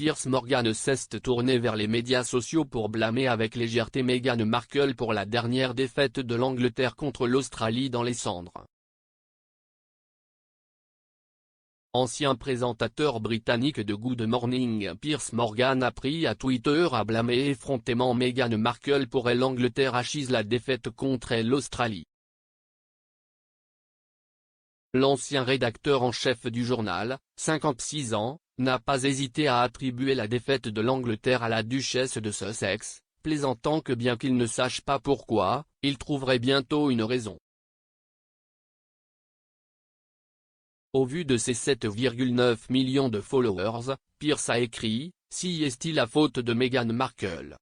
Piers Morgan cesse de tourner vers les médias sociaux pour blâmer avec légèreté Meghan Markle pour la dernière défaite de l'Angleterre contre l'Australie dans les cendres. Ancien présentateur britannique de Good Morning Piers Morgan a pris à Twitter à blâmer effrontément Meghan Markle pour l'Angleterre acquise la défaite contre l'Australie. L'ancien rédacteur en chef du journal, 56 ans, n'a pas hésité à attribuer la défaite de l'Angleterre à la duchesse de Sussex, plaisantant que bien qu'il ne sache pas pourquoi, il trouverait bientôt une raison. Au vu de ses 7,9 millions de followers, Piers a écrit « Si est-il la faute de Meghan Markle ?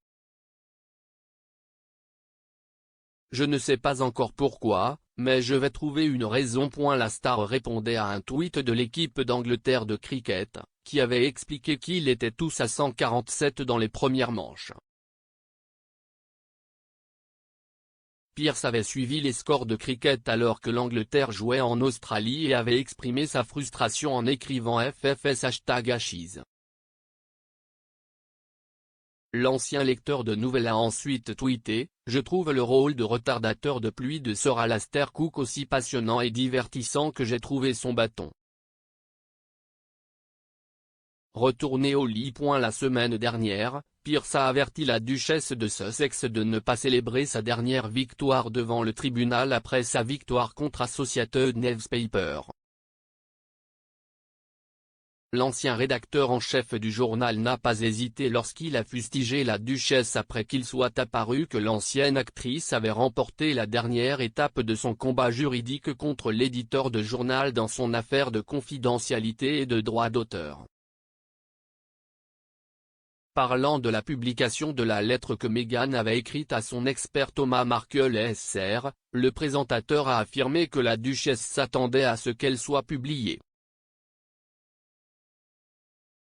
Je ne sais pas encore pourquoi, mais je vais trouver une raison. » La star répondait à un tweet de l'équipe d'Angleterre de cricket, qui avait expliqué qu'ils étaient tous à 147 dans les premières manches. Piers avait suivi les scores de cricket alors que l'Angleterre jouait en Australie et avait exprimé sa frustration en écrivant FFS #Ashes. L'ancien lecteur de nouvelles a ensuite tweeté « Je trouve le rôle de retardateur de pluie de Sir Alastair Cook aussi passionnant et divertissant que j'ai trouvé son bâton. » Retourné au lit. La semaine dernière, Piers a averti la duchesse de Sussex de ne pas célébrer sa dernière victoire devant le tribunal après sa victoire contre Associated Newspaper. L'ancien rédacteur en chef du journal n'a pas hésité lorsqu'il a fustigé la duchesse après qu'il soit apparu que l'ancienne actrice avait remporté la dernière étape de son combat juridique contre l'éditeur de journal dans son affaire de confidentialité et de droit d'auteur. Parlant de la publication de la lettre que Meghan avait écrite à son ex-père Thomas Markle Sr., le présentateur a affirmé que la duchesse s'attendait à ce qu'elle soit publiée.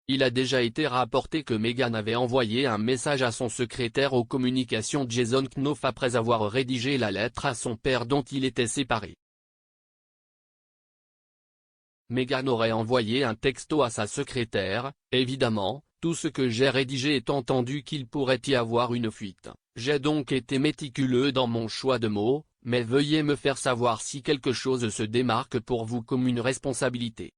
Il a déjà été rapporté que Meghan avait envoyé un message à son secrétaire aux communications Jason Knopf après avoir rédigé la lettre à son père dont il était séparé. Meghan aurait envoyé un texto à sa secrétaire « Évidemment, tout ce que j'ai rédigé est entendu qu'il pourrait y avoir une fuite, j'ai donc été méticuleux dans mon choix de mots, mais veuillez me faire savoir si quelque chose se démarque pour vous comme une responsabilité. »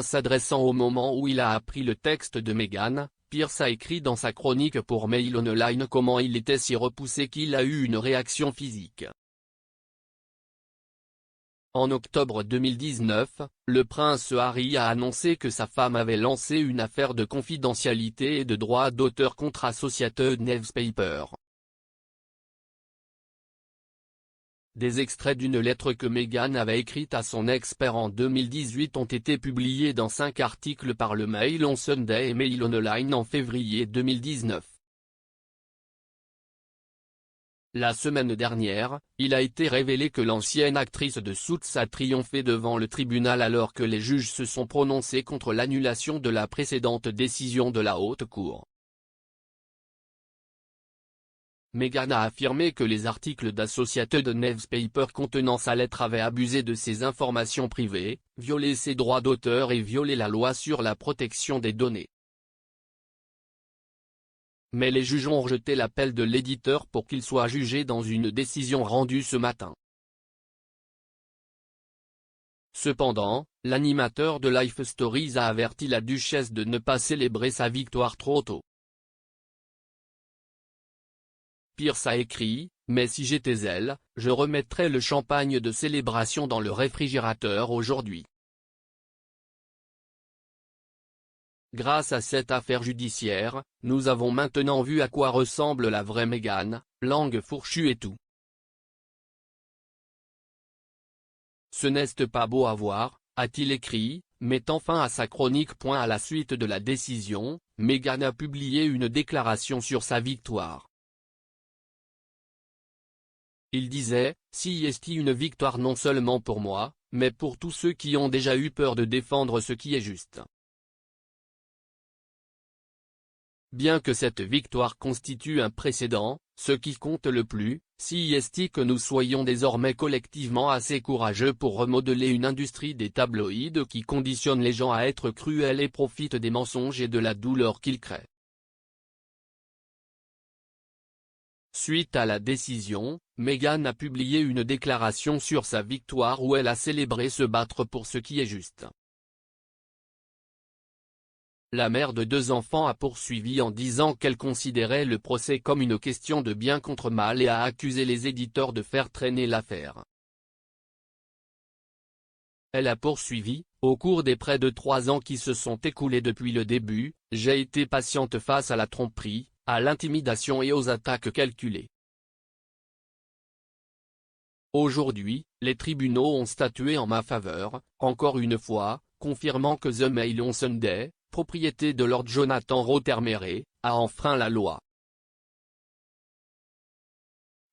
S'adressant au moment où il a appris le texte de Meghan, Piers a écrit dans sa chronique pour Mail Online comment il était si repoussé qu'il a eu une réaction physique. En octobre 2019, le prince Harry a annoncé que sa femme avait lancé une affaire de confidentialité et de droit d'auteur contre Associated Newspaper. Des extraits d'une lettre que Meghan avait écrite à son ex-père en 2018 ont été publiés dans 5 articles par le Mail on Sunday et Mail Online en février 2019. La semaine dernière, il a été révélé que l'ancienne actrice de Suits a triomphé devant le tribunal alors que les juges se sont prononcés contre l'annulation de la précédente décision de la Haute Cour. Meghan a affirmé que les articles d'Associated Newspaper contenant sa lettre avaient abusé de ses informations privées, violé ses droits d'auteur et violé la loi sur la protection des données. Mais les juges ont rejeté l'appel de l'éditeur pour qu'il soit jugé dans une décision rendue ce matin. Cependant, l'animateur de Life Stories a averti la duchesse de ne pas célébrer sa victoire trop tôt. Piers a écrit « Mais si j'étais elle, je remettrais le champagne de célébration dans le réfrigérateur aujourd'hui. » Grâce à cette affaire judiciaire, nous avons maintenant vu à quoi ressemble la vraie Meghan, langue fourchue et tout. Ce n'est pas beau à voir, a-t-il écrit, mettant fin à sa chronique. À la suite de la décision, Meghan a publié une déclaration sur sa victoire. Il disait « Si est une victoire non seulement pour moi, mais pour tous ceux qui ont déjà eu peur de défendre ce qui est juste. Bien que cette victoire constitue un précédent, ce qui compte le plus, si est que nous soyons désormais collectivement assez courageux pour remodeler une industrie des tabloïds qui conditionne les gens à être cruels et profitent des mensonges et de la douleur qu'ils créent. Suite à la décision, Meghan a publié une déclaration sur sa victoire où elle a célébré se battre pour ce qui est juste. La mère de 2 enfants a poursuivi en disant qu'elle considérait le procès comme une question de bien contre mal et a accusé les éditeurs de faire traîner l'affaire. Elle a poursuivi, au cours des près de 3 ans qui se sont écoulés depuis le début, j'ai été patiente face à la tromperie, à l'intimidation et aux attaques calculées. Aujourd'hui, les tribunaux ont statué en ma faveur, encore une fois, confirmant que The Mail on Sunday, propriété de Lord Jonathan Rothermere, a enfreint la loi.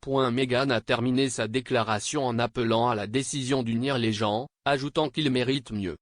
Meghan a terminé sa déclaration en appelant à la décision d'unir les gens, ajoutant qu'ils méritent mieux.